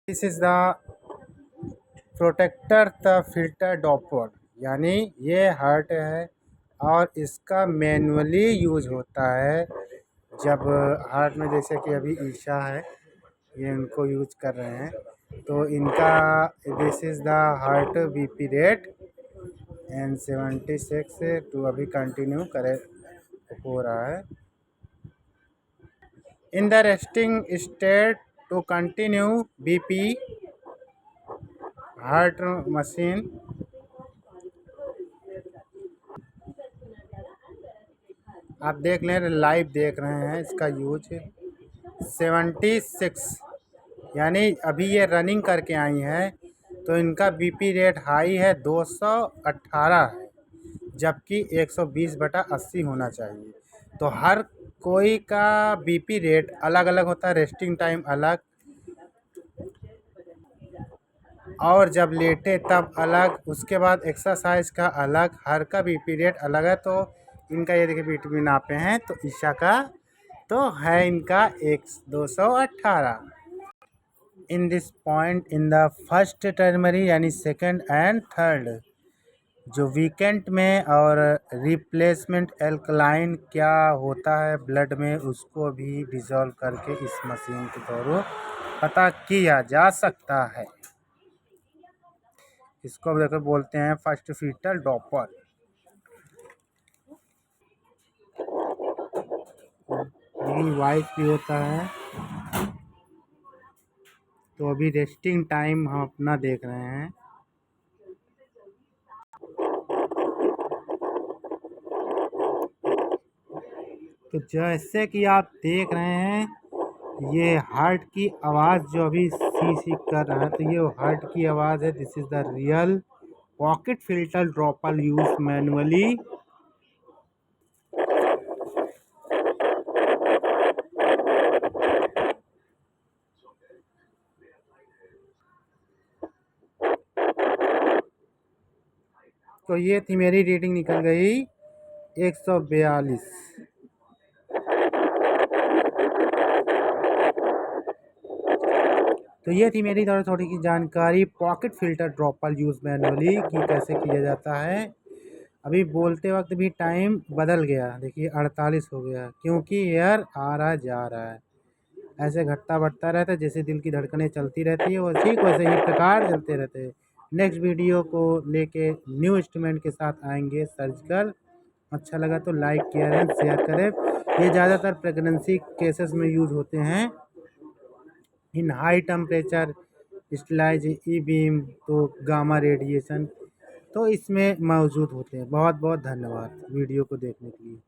This is the protector the filter dropper, यानी ये hurt है और इसका मैनुअली यूज होता है जब हार्ट में, जैसे कि अभी ईशा है, ये इनको यूज कर रहे हैं तो इनका this is the heart BP rate and 76 to अभी कंटिन्यू करे हो रहा है। In the resting state to continue BP heart machine आप देख लें, लाइव देख रहे हैं इसका यूज 76, यानी अभी ये रनिंग करके आई हैं तो इनका बीपी रेट हाई है 218 है, जबकि 120/80 होना चाहिए। तो हर कोई का बीपी रेट अलग अलग होता है, रेस्टिंग टाइम अलग और जब लेटे तब अलग, उसके बाद एक्सरसाइज का अलग, हर का बीपी रेट अलग है। तो इनका ये देखिए बीपी नापे हैं तो ईशा का तो है इनका 218 in this point in the first टर्मरी, यानी सेकंड एंड थर्ड जो वीकेंड में। और रिप्लेसमेंट एल्कलाइन क्या होता है ब्लड में, उसको भी डिज़ोल्व करके इस मशीन के द्वारा पता किया जा सकता है। इसको अब देखो बोलते हैं फर्स्ट फीटल डॉपर। लेकिन वाइट भी होता है। तो अभी रेस्टिंग टाइम हम अपना देख रहे हैं। तो जैसे कि आप देख रहे हैं, ये हार्ट की आवाज़ जो अभी सी सी कर रहा है, तो ये हार्ट की आवाज़ है। This is the real pocket filter dropper use manually. तो ये थी मेरी रीडिंग, निकल गई 142। तो ये थी मेरी थोड़ी की जानकारी pocket filter dropper use manually कि कैसे किया जाता है। अभी बोलते वक्त भी टाइम बदल गया, देखिए 48 हो गया, क्योंकि एयर आ रहा जा रहा है। ऐसे घटता बढ़ता रहता है, जैसे दिल की धड़कनें चलती रहती है वो ठीक वैसे ही प्रकार चलते रहते हैं। नेक्स्ट वीडियो को लेके न्यू इंस्ट्रूमेंट के साथ आएंगे सर्जिकल। अच्छा लगा तो लाइक करें, शेयर करें। ये ज़्यादातर प्रेगनेंसी केसेस में यूज़ होते हैं इन हाई टेम्परेचर स्टेलाइज ई बीम, तो गामा रेडिएशन तो इसमें मौजूद होते हैं। बहुत बहुत धन्यवाद वीडियो को देखने के लिए।